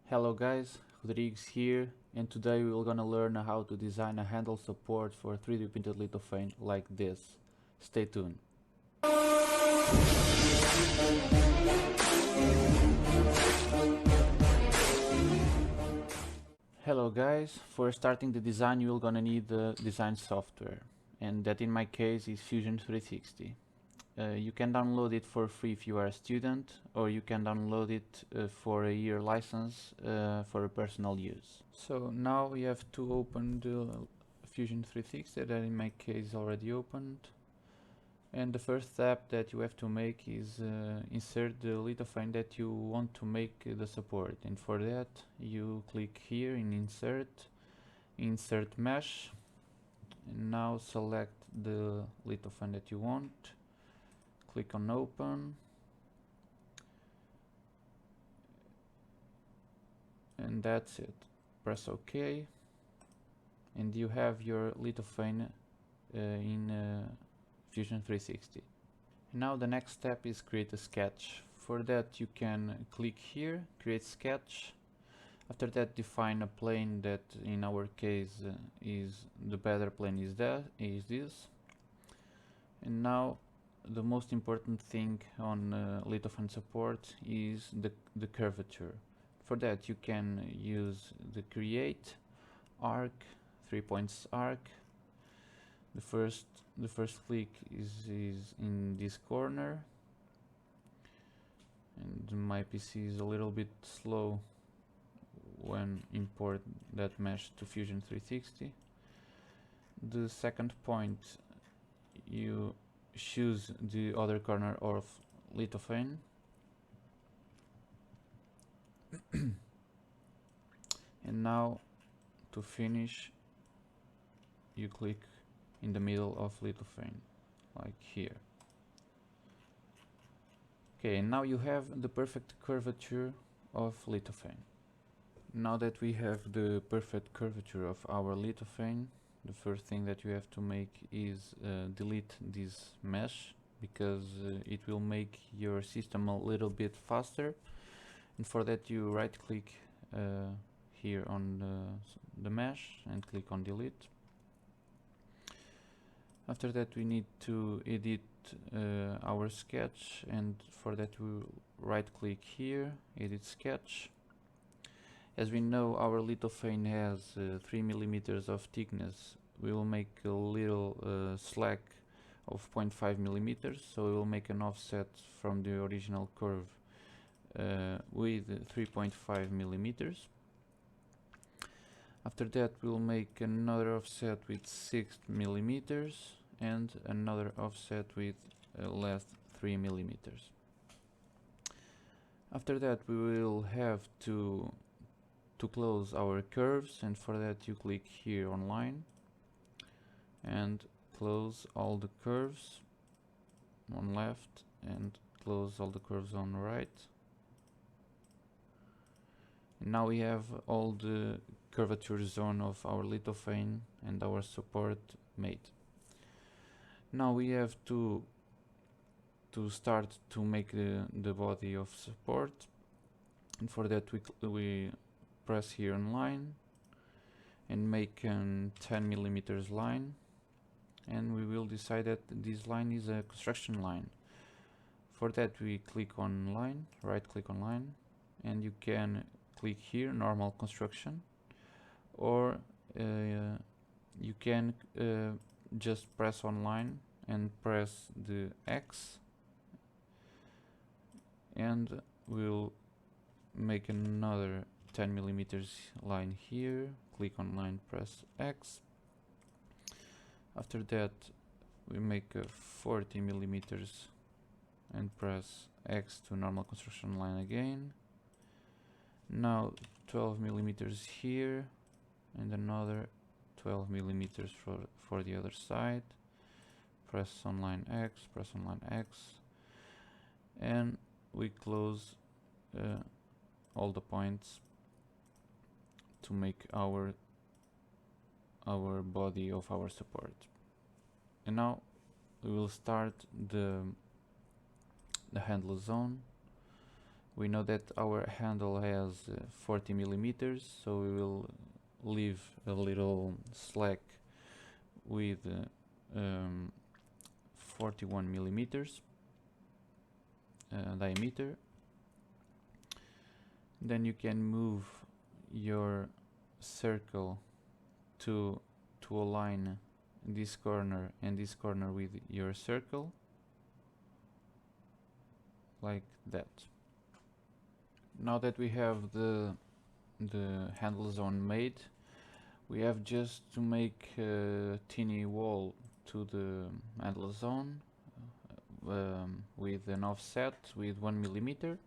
Hello guys, Rodrigues here, and today we're gonna learn how to design a handle support for 3D printed lithophane like this. Stay tuned. Hello guys, for starting the design you're gonna need the design software, and that in my case is Fusion 360. You can download it for free if you are a student, or you can download it for a year license for a personal use. So now we have to open the Fusion 360 that in my case is already opened. And the first step that you have to make is insert the lithophane that you want to make the support. And for that you click here in Insert Mesh, and now select the lithophane that you want. Click on Open, and that's it. Press OK, and you have your lithophane in Fusion 360. And now the next step is create a sketch. For that you can click here, create sketch. After that define a plane that in our case is the better plane is this. And now the most important thing on lithophane support is the curvature. For that you can use the create arc, 3 points arc. The first click is in this corner, and my PC is a little bit slow when import that mesh to Fusion 360. The second point, you choose the other corner of lithophane, and now to finish you click in the middle of lithophane, like here. Okay, and now you have the perfect curvature of lithophane. Now that we have the perfect curvature of our lithophane, the first thing that you have to make is delete this mesh, because it will make your system a little bit faster. And for that you right click here on the mesh and click on delete. After that we need to edit our sketch, and for that we right click here, edit sketch. As we know, our lithophane has 3 millimeters of thickness. We will make a little slack of 0.5 millimeters, so we will make an offset from the original curve with 3.5 millimeters. After that we'll make another offset with 6 millimeters and another offset with less 3 millimeters. After that we will have to close our curves, and for that you click here on line and close all the curves on left and close all the curves on right. And now we have all the curvature zone of our lithophane and our support made. Now we have to start to make the body of support, and for that we press here on line and make a 10 millimeters line, and we will decide that this line is a construction line. For that we click on line, right click on line, and you can click here normal construction, or you can just press on line and press the X, and we'll make another 10 millimeters line here, click on line, press X. After that we make a 40 millimeters and press X to normal construction line again. Now 12 millimeters here and another 12 millimeters for the other side. Press on line X, press on line X, and we close all the points to make our body of our support. And now we will start the handle zone. We know that our handle has 40 millimeters, so we will leave a little slack with 41 millimeters diameter. Then you can move your circle to align this corner and this corner with your circle, like that. Now that we have the handle zone made, we have just to make a teeny wall to the handle zone with an offset with 1 millimeter.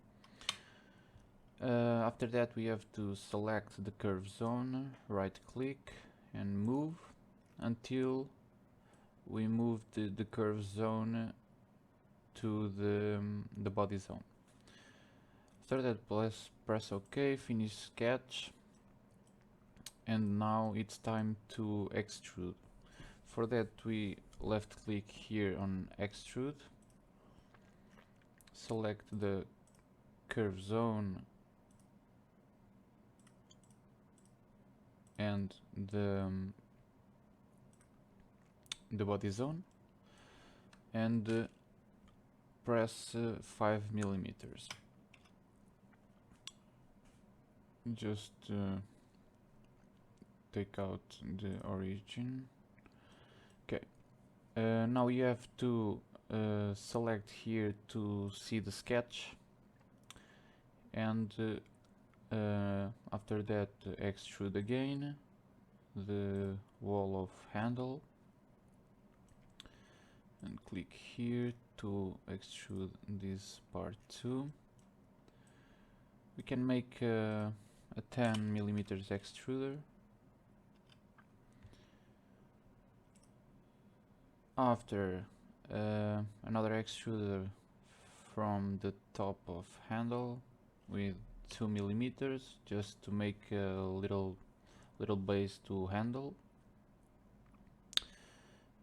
After that we have to select the curve zone, right click and move until we move the curve zone to the body zone. After that, press OK, finish sketch, and now it's time to extrude. For that we left click here on extrude, select the curve zone and the body zone, and press 5 millimeters. Just take out the origin. Okay, now you have to select here to see the sketch, and after that extrude again the wall of handle and click here to extrude this part too. We can make a 10 millimeters extruder. After another extruder from the top of handle with 2 millimeters, just to make a little base to handle.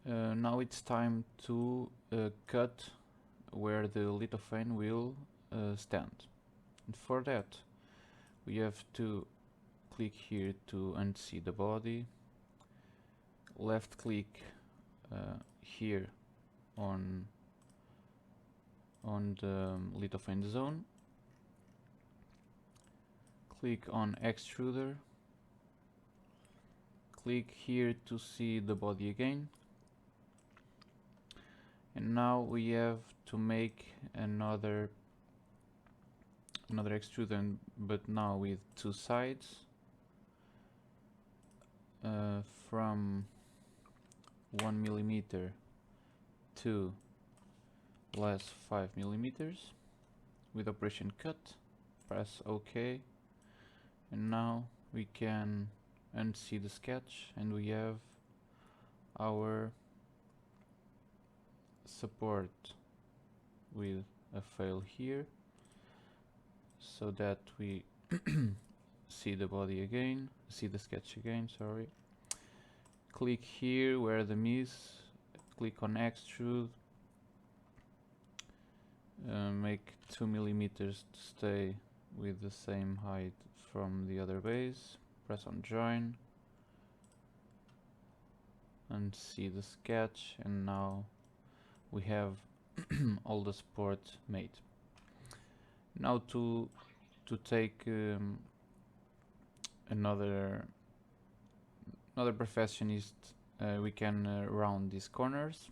Now it's time to cut where the lithophane will stand. And for that we have to click here to unsee the body, left click here on the lithophane zone, click on extruder, click here to see the body again, and now we have to make another extruder, but now with two sides, from 1 millimeter to less 5 millimeters with operation cut. Press OK, and now we can unsee the sketch, and we have our support with a fail here, so that we see the body again, see the sketch again, sorry. Click here where the is, click on extrude, make 2 millimeters to stay with the same height from the other base, press on join, and see the sketch, and now we have all the support made. Now to take another perfectionist, we can round these corners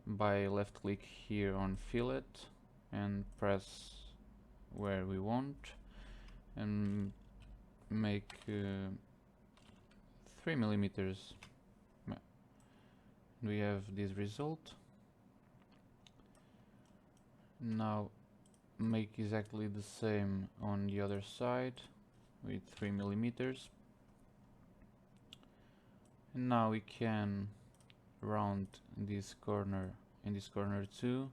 by left click here on fillet and press where we want, and make 3 millimeters. We have this result. Now make exactly the same on the other side with 3 millimeters. And now we can round this corner and this corner too,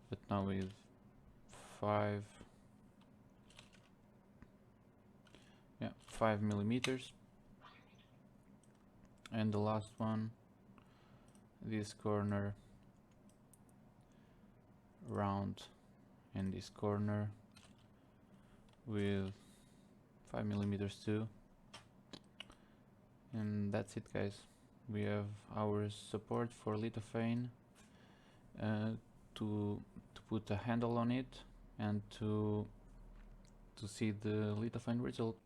but now with 5 millimeters. And the last one, this corner round and this corner with 5mm too. And that's it, guys. We have our support for lithophane to put a handle on it and to see the lithophane result.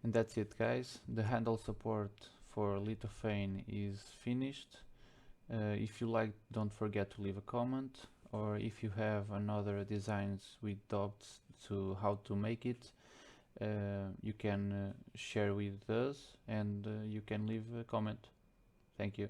And that's it, guys. The handle support for lithophane is finished. If you like, don't forget to leave a comment, or if you have another designs with doubts to how to make it, you can share with us, and you can leave a comment. Thank you.